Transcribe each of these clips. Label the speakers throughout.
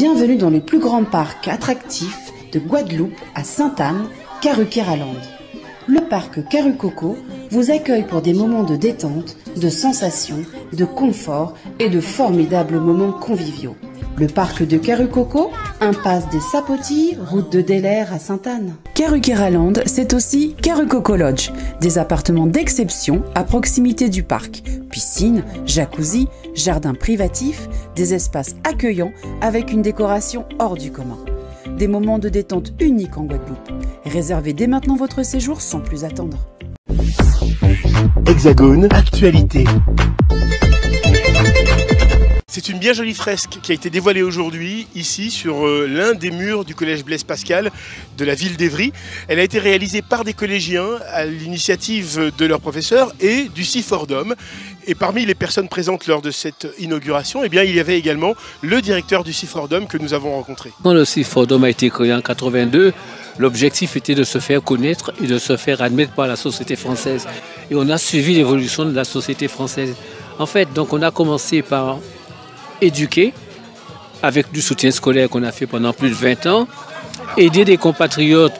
Speaker 1: Bienvenue dans le plus grand parc attractif de Guadeloupe à Sainte-Anne, Karukéraland. Le parc Karucoco vous accueille pour des moments de détente, de sensations, de confort et de formidables moments conviviaux. Le parc de Karucoco, impasse des Sapotilles, route de Delair à Sainte-Anne. Karukéraland, c'est aussi Karucoco Lodge, des appartements d'exception à proximité du parc. Piscine, jacuzzi, jardin privatif, des espaces accueillants avec une décoration hors du commun. Des moments de détente uniques en Guadeloupe. Réservez dès maintenant votre séjour sans plus attendre.
Speaker 2: Hexagone, actualité. C'est une bien jolie fresque qui a été dévoilée aujourd'hui, ici, sur l'un des murs du collège Blaise Pascal de la ville d'Évry. Elle a été réalisée par des collégiens à l'initiative de leurs professeurs et du CIFORDOM. Et parmi les personnes présentes lors de cette inauguration, eh bien, il y avait également le directeur du CIFORDOM que nous avons rencontré.
Speaker 3: Quand le CIFORDOM a été créé en 82, l'objectif était de se faire connaître et de se faire admettre par la société française. Et on a suivi l'évolution de la société française. En fait, donc on a commencé par éduquer, avec du soutien scolaire qu'on a fait pendant plus de 20 ans, aider des compatriotes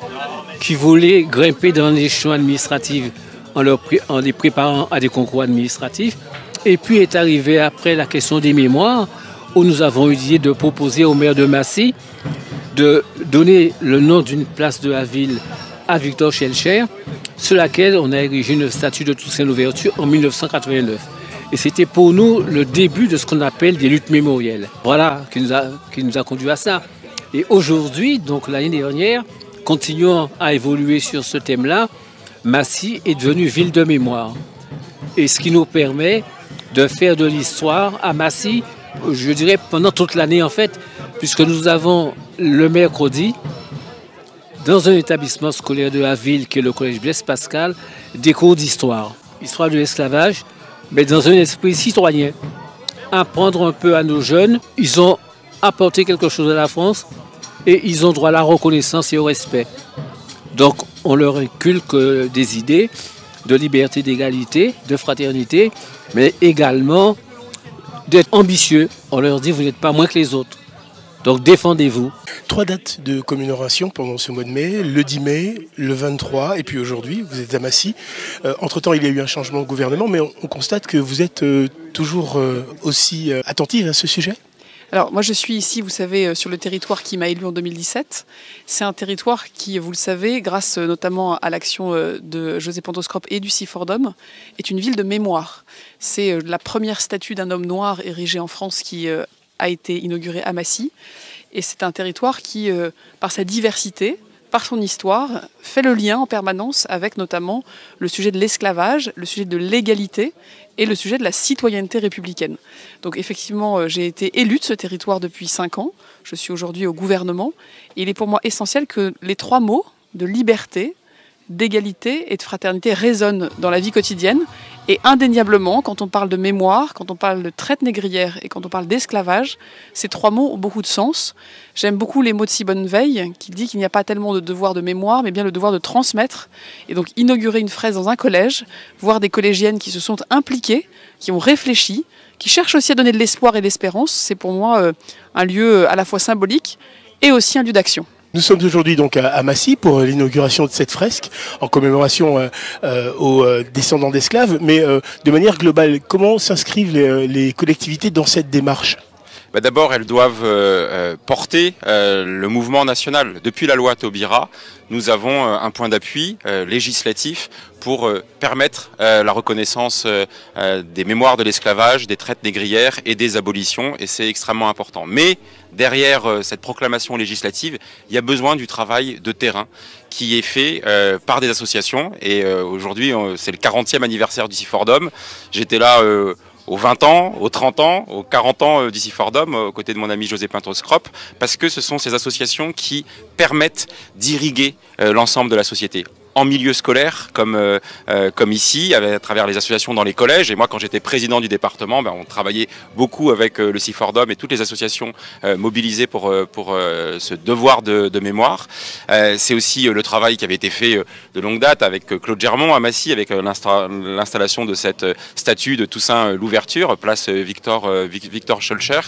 Speaker 3: qui voulaient grimper dans l'échelon administratif en les préparant à des concours administratifs. Et puis est arrivé après la question des mémoires, où nous avons eu l'idée de proposer au maire de Massy de donner le nom d'une place de la ville à Victor Schœlcher, sur laquelle on a érigé une statue de Toussaint Louverture en 1989. Et c'était pour nous le début de ce qu'on appelle des luttes mémorielles. Voilà, qui nous a conduit à ça. Et aujourd'hui, donc l'année dernière, continuant à évoluer sur ce thème-là, Massy est devenue ville de mémoire. Et ce qui nous permet de faire de l'histoire à Massy, je dirais pendant toute l'année en fait, puisque nous avons le mercredi, dans un établissement scolaire de la ville qui est le collège Blaise Pascal, des cours d'histoire. Histoire de l'esclavage, mais dans un esprit citoyen. Apprendre un peu à nos jeunes, ils ont apporté quelque chose à la France et ils ont droit à la reconnaissance et au respect. Donc on leur inculque des idées de liberté, d'égalité, de fraternité, mais également d'être ambitieux. On leur dit vous n'êtes pas moins que les autres. Donc défendez-vous.
Speaker 2: 3 dates de commémoration pendant ce mois de mai, le 10 mai, le 23 et puis aujourd'hui, vous êtes à Massy. Entre-temps, il y a eu un changement de gouvernement, mais on constate que vous êtes toujours aussi attentive à ce sujet.
Speaker 4: Alors moi je suis ici, vous savez, sur le territoire qui m'a élu en 2017. C'est un territoire qui, vous le savez, grâce notamment à l'action de José Pantoscrope et du CIFORDOM, est une ville de mémoire. C'est la première statue d'un homme noir érigée en France qui a été inaugurée à Massy. Et c'est un territoire qui, par sa diversité, par son histoire, fait le lien en permanence avec notamment le sujet de l'esclavage, le sujet de l'égalité et le sujet de la citoyenneté républicaine. Donc effectivement, j'ai été élue de ce territoire depuis 5 ans. Je suis aujourd'hui au gouvernement. Et il est pour moi essentiel que les 3 mots de liberté, d'égalité et de fraternité résonnent dans la vie quotidienne. Et indéniablement, quand on parle de mémoire, quand on parle de traite négrière et quand on parle d'esclavage, ces 3 mots ont beaucoup de sens. J'aime beaucoup les mots de Simone Veil, qui dit qu'il n'y a pas tellement de devoir de mémoire, mais bien le devoir de transmettre. Et donc inaugurer une fresque dans un collège, voir des collégiennes qui se sont impliquées, qui ont réfléchi, qui cherchent aussi à donner de l'espoir et de l'espérance, c'est pour moi un lieu à la fois symbolique et aussi un lieu d'action.
Speaker 2: Nous sommes aujourd'hui donc à Massy pour l'inauguration de cette fresque en commémoration aux descendants d'esclaves. Mais de manière globale, comment s'inscrivent les collectivités dans cette démarche ?
Speaker 5: D'abord, elles doivent porter le mouvement national. Depuis la loi Taubira, nous avons un point d'appui législatif pour permettre la reconnaissance des mémoires de l'esclavage, des traites négrières et des abolitions, et c'est extrêmement important. Mais derrière cette proclamation législative, il y a besoin du travail de terrain qui est fait par des associations, et aujourd'hui c'est le 40e anniversaire du CIFORDOM. J'étais là aux 20 ans, aux 30 ans, aux 40 ans du CIFORDOM, aux côtés de mon ami José Pantoscrope, parce que ce sont ces associations qui permettent d'irriguer l'ensemble de la société. en milieu scolaire, comme ici, à travers les associations dans les collèges. Et moi, quand j'étais président du département, on travaillait beaucoup avec le CIFORDOM et toutes les associations mobilisées pour ce devoir de mémoire. C'est aussi le travail qui avait été fait de longue date avec Claude Germont à Massy, avec l'installation de cette statue de Toussaint Louverture, place Victor Schœlcher.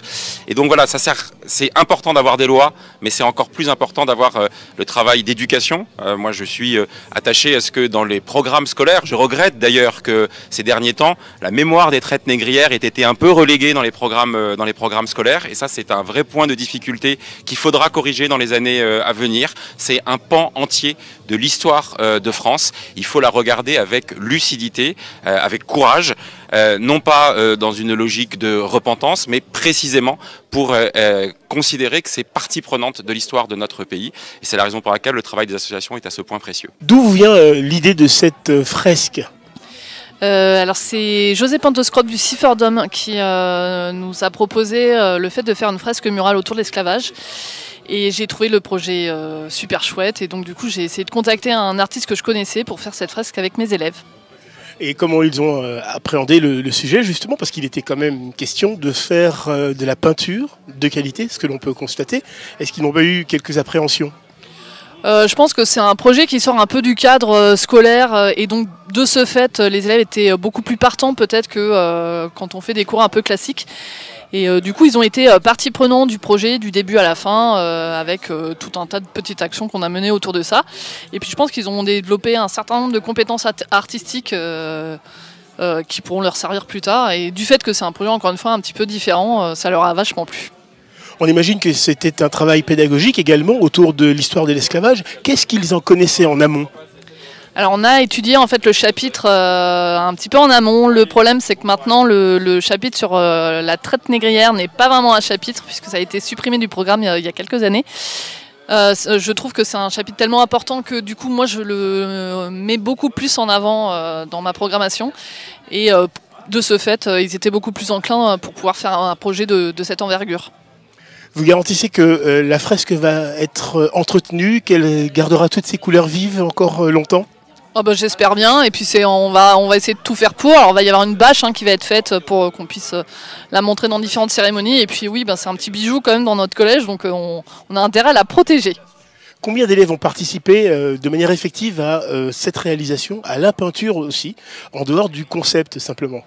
Speaker 5: Et donc voilà, c'est important d'avoir des lois, mais c'est encore plus important d'avoir le travail d'éducation. Moi, je suis attaché à ce que dans les programmes scolaires, je regrette d'ailleurs que ces derniers temps, la mémoire des traites négrières ait été un peu reléguée dans les programmes scolaires. Et ça, c'est un vrai point de difficulté qu'il faudra corriger dans les années à venir. C'est un pan entier de l'histoire de France. Il faut la regarder avec lucidité, avec courage, non pas dans une logique de repentance, mais précisément pour considérer que c'est partie prenante de l'histoire de notre pays. Et c'est la raison pour laquelle le travail des associations est à ce point précieux.
Speaker 2: D'où vient l'idée de cette fresque ?
Speaker 6: Alors c'est José Pantoscrope du CIFORDOM qui nous a proposé le fait de faire une fresque murale autour de l'esclavage. Et j'ai trouvé le projet super chouette. Et donc du coup j'ai essayé de contacter un artiste que je connaissais pour faire cette fresque avec mes élèves.
Speaker 2: Et comment ils ont appréhendé le sujet, justement, parce qu'il était quand même question de faire de la peinture de qualité, ce que l'on peut constater. Est-ce qu'ils n'ont pas eu quelques appréhensions ?
Speaker 6: Je pense que c'est un projet qui sort un peu du cadre scolaire et donc de ce fait les élèves étaient beaucoup plus partants peut-être que quand on fait des cours un peu classiques. Et du coup ils ont été partie prenante du projet du début à la fin avec tout un tas de petites actions qu'on a menées autour de ça. Et puis je pense qu'ils ont développé un certain nombre de compétences artistiques qui pourront leur servir plus tard. Et du fait que c'est un projet encore une fois un petit peu différent, ça leur a vachement plu.
Speaker 2: On imagine que c'était un travail pédagogique également autour de l'histoire de l'esclavage. Qu'est-ce qu'ils en connaissaient en amont ?
Speaker 6: Alors on a étudié en fait le chapitre un petit peu en amont. Le problème c'est que maintenant le chapitre sur la traite négrière n'est pas vraiment un chapitre puisque ça a été supprimé du programme il y a quelques années. Je trouve que c'est un chapitre tellement important que du coup moi je le mets beaucoup plus en avant dans ma programmation. Et de ce fait ils étaient beaucoup plus enclins pour pouvoir faire un projet de cette envergure.
Speaker 2: Vous garantissez que la fresque va être entretenue, qu'elle gardera toutes ses couleurs vives encore longtemps ?
Speaker 6: Oh bah, j'espère bien, et puis on va essayer de tout faire pour. Alors il va y avoir une bâche qui va être faite pour qu'on puisse la montrer dans différentes cérémonies. Et puis oui, c'est un petit bijou quand même dans notre collège, donc on a intérêt à la protéger.
Speaker 2: Combien d'élèves ont participé de manière effective à cette réalisation, à la peinture aussi, en dehors du concept simplement ?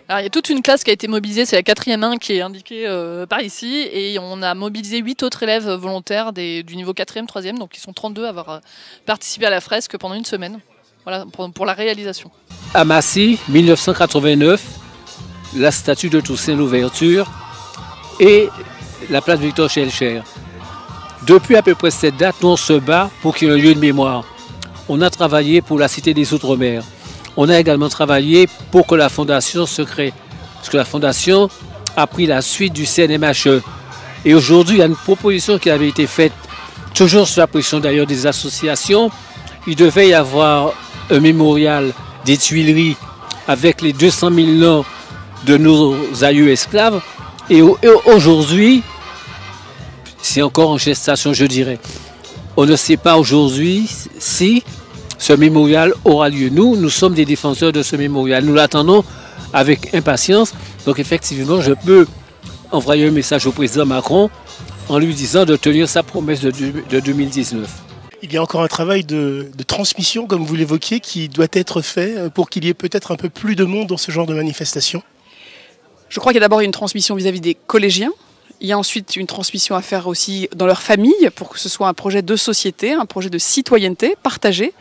Speaker 6: Alors, il y a toute une classe qui a été mobilisée, c'est la 4e 1 qui est indiquée par ici, et on a mobilisé 8 autres élèves volontaires du niveau 4e, 3e, donc ils sont 32 à avoir participé à la fresque pendant une semaine, voilà, pour la réalisation.
Speaker 3: À Massy, 1989, la statue de Toussaint Louverture et la place Victor Schœlcher. Depuis à peu près cette date, on se bat pour qu'il y ait un lieu de mémoire. On a travaillé pour la Cité des Outre-mer. On a également travaillé pour que la fondation se crée. Parce que la fondation a pris la suite du CNMHE. Et aujourd'hui, il y a une proposition qui avait été faite, toujours sous la pression d'ailleurs des associations. Il devait y avoir un mémorial des Tuileries avec les 200 000 noms de nos aïeux esclaves. Et aujourd'hui, c'est encore en gestation, je dirais. On ne sait pas aujourd'hui si ce mémorial aura lieu. Nous sommes des défenseurs de ce mémorial. Nous l'attendons avec impatience. Donc effectivement, je peux envoyer un message au président Macron en lui disant de tenir sa promesse de 2019.
Speaker 2: Il y a encore un travail de transmission, comme vous l'évoquiez, qui doit être fait pour qu'il y ait peut-être un peu plus de monde dans ce genre de manifestation.
Speaker 4: Je crois qu'il y a d'abord une transmission vis-à-vis des collégiens. Il y a ensuite une transmission à faire aussi dans leur famille pour que ce soit un projet de société, un projet de citoyenneté partagé.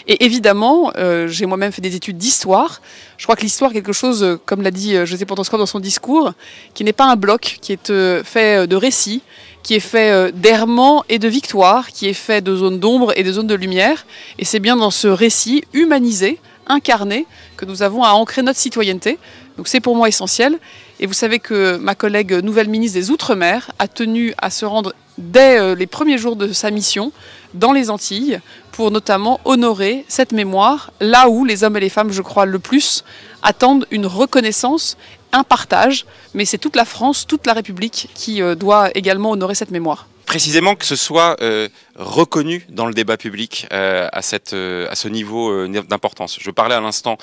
Speaker 4: Et évidemment, j'ai moi-même fait des études d'histoire. Je crois que l'histoire est quelque chose, comme l'a dit José Pantoscrope dans son discours, qui n'est pas un bloc, qui est fait de récits, qui est fait d'errements et de victoires, qui est fait de zones d'ombre et de zones de lumière. Et c'est bien dans ce récit humanisé, incarné, que nous avons à ancrer notre citoyenneté. Donc c'est pour moi essentiel. Et vous savez que ma collègue nouvelle ministre des Outre-mer a tenu à se rendre dès les premiers jours de sa mission dans les Antilles pour notamment honorer cette mémoire, là où les hommes et les femmes, je crois, le plus attendent une reconnaissance, un partage. Mais c'est toute la France, toute la République qui doit également honorer cette mémoire.
Speaker 5: précisément que ce soit reconnu dans le débat public à ce niveau d'importance. Je parlais à l'instant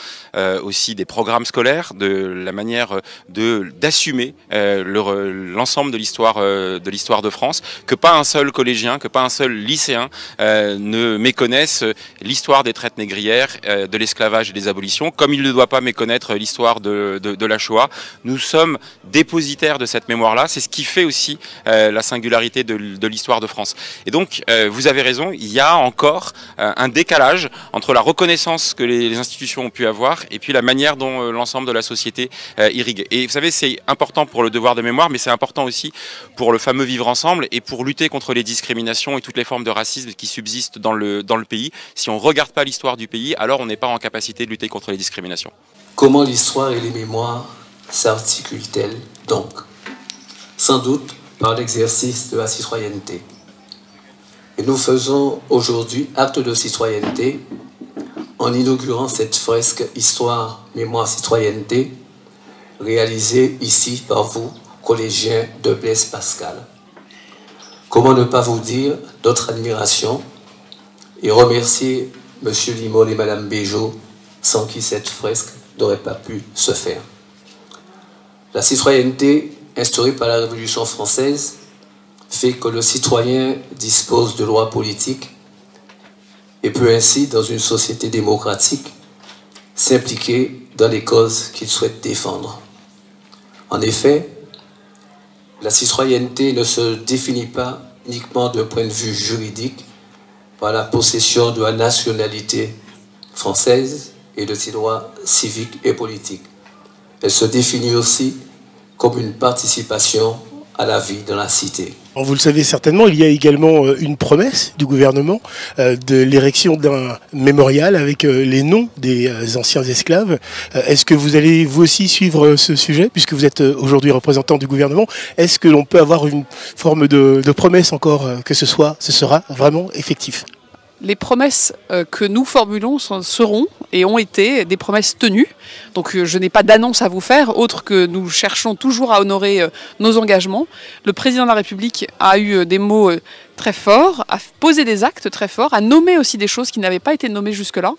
Speaker 5: aussi des programmes scolaires, de la manière d'assumer l'ensemble de l'histoire de France, que pas un seul collégien, que pas un seul lycéen ne méconnaisse l'histoire des traites négrières, de l'esclavage et des abolitions, comme il ne doit pas méconnaître l'histoire de la Shoah. Nous sommes dépositaires de cette mémoire-là, c'est ce qui fait aussi la singularité de l'histoire de France. Et donc, vous avez raison, il y a encore un décalage entre la reconnaissance que les institutions ont pu avoir et puis la manière dont l'ensemble de la société irrigue. Et vous savez, c'est important pour le devoir de mémoire, mais c'est important aussi pour le fameux vivre ensemble et pour lutter contre les discriminations et toutes les formes de racisme qui subsistent dans le pays. Si on ne regarde pas l'histoire du pays, alors on n'est pas en capacité de lutter contre les discriminations.
Speaker 7: Comment l'histoire et les mémoires s'articulent-elles donc? Sans doute par l'exercice de la citoyenneté. Et nous faisons aujourd'hui acte de citoyenneté en inaugurant cette fresque Histoire, Mémoire, Citoyenneté réalisée ici par vous, collégiens de Blaise Pascal. Comment ne pas vous dire notre admiration et remercier M. Limon et Mme Béjot, sans qui cette fresque n'aurait pas pu se faire. La citoyenneté instaurée par la Révolution française fait que le citoyen dispose de droits politiques et peut ainsi, dans une société démocratique, s'impliquer dans les causes qu'il souhaite défendre. En effet, la citoyenneté ne se définit pas uniquement d'un point de vue juridique par la possession de la nationalité française et de ses droits civiques et politiques. Elle se définit aussi comme une participation à la vie dans la cité.
Speaker 2: Vous le savez certainement, il y a également une promesse du gouvernement de l'érection d'un mémorial avec les noms des anciens esclaves. Est-ce que vous allez vous aussi suivre ce sujet, puisque vous êtes aujourd'hui représentant du gouvernement? Est-ce que l'on peut avoir une forme de promesse encore que ce sera vraiment effectif?
Speaker 4: Les promesses que nous formulons seront et ont été des promesses tenues. Donc je n'ai pas d'annonce à vous faire, autre que nous cherchons toujours à honorer nos engagements. Le président de la République a eu des mots très forts, a posé des actes très forts, a nommé aussi des choses qui n'avaient pas été nommées jusque-là.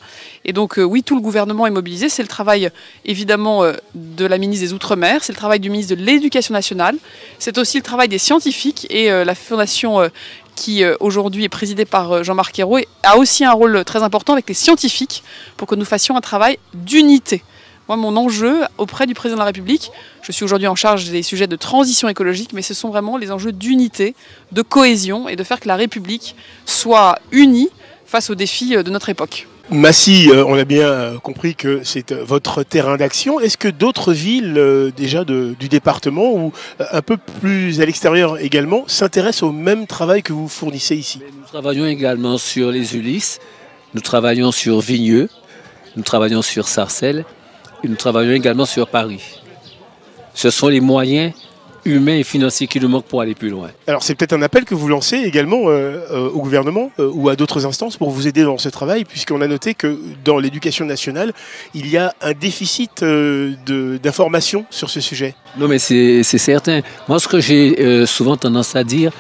Speaker 4: Et donc oui, tout le gouvernement est mobilisé. C'est le travail évidemment de la ministre des Outre-mer, c'est le travail du ministre de l'Éducation nationale, c'est aussi le travail des scientifiques et la fondation qui aujourd'hui est présidée par Jean-Marc Ayrault, a aussi un rôle très important avec les scientifiques pour que nous fassions un travail d'unité. Moi, mon enjeu auprès du président de la République, je suis aujourd'hui en charge des sujets de transition écologique, mais ce sont vraiment les enjeux d'unité, de cohésion et de faire que la République soit unie face aux défis de notre époque.
Speaker 2: Massy, on a bien compris que c'est votre terrain d'action. Est-ce que d'autres villes déjà du département ou un peu plus à l'extérieur également s'intéressent au même travail que vous fournissez ici?
Speaker 3: Nous travaillons également sur les Ulysses, nous travaillons sur Vigneux, nous travaillons sur Sarcelles et nous travaillons également sur Paris. Ce sont les moyens humains et financiers qui nous manquent pour aller plus loin.
Speaker 2: Alors c'est peut-être un appel que vous lancez également au gouvernement ou à d'autres instances pour vous aider dans ce travail, puisqu'on a noté que dans l'éducation nationale, il y a un déficit d'information sur ce sujet.
Speaker 3: Non mais c'est certain. Moi ce que j'ai souvent tendance à dire,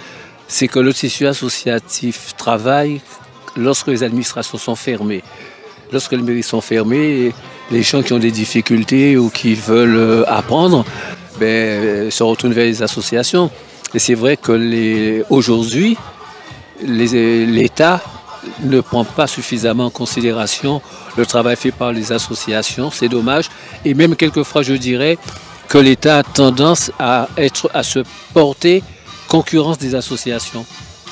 Speaker 3: c'est que le tissu associatif travaille lorsque les administrations sont fermées. Lorsque les mairies sont fermées, les gens qui ont des difficultés ou qui veulent apprendre, se retournent vers les associations. Et c'est vrai que aujourd'hui, l'État ne prend pas suffisamment en considération le travail fait par les associations. C'est dommage. Et même quelquefois, je dirais que l'État a tendance à se porter concurrence des associations.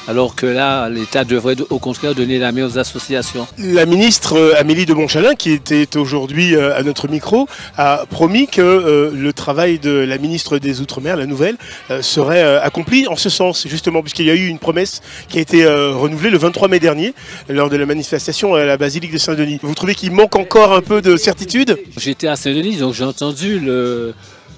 Speaker 3: Alors que là, l'État devrait au contraire donner la main aux associations. La
Speaker 2: ministre Amélie de Montchalin, qui était aujourd'hui à notre micro, a promis que le travail de la ministre des Outre-mer, la nouvelle, serait accompli en ce sens, justement, puisqu'il y a eu une promesse qui a été renouvelée le 23 mai dernier, lors de la manifestation à la basilique de Saint-Denis. Vous trouvez qu'il manque encore un peu de certitude?
Speaker 3: J'étais à Saint-Denis, donc j'ai entendu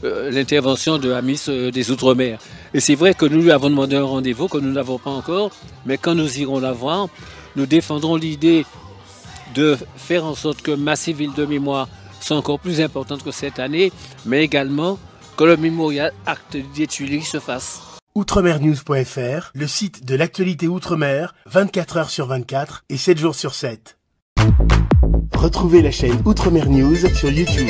Speaker 3: l'intervention de la ministre des Outre-mer. Et c'est vrai que nous lui avons demandé un rendez-vous que nous n'avons pas encore, mais quand nous irons la voir, nous défendrons l'idée de faire en sorte que Massy Ville de Mémoire soit encore plus importante que cette année, mais également que le mémorial acte des Tuileries se fasse.
Speaker 2: outremernews.fr, le site de l'actualité Outre-mer, 24 heures sur 24 et 7 jours sur 7. Retrouvez la chaîne Outremer News sur YouTube.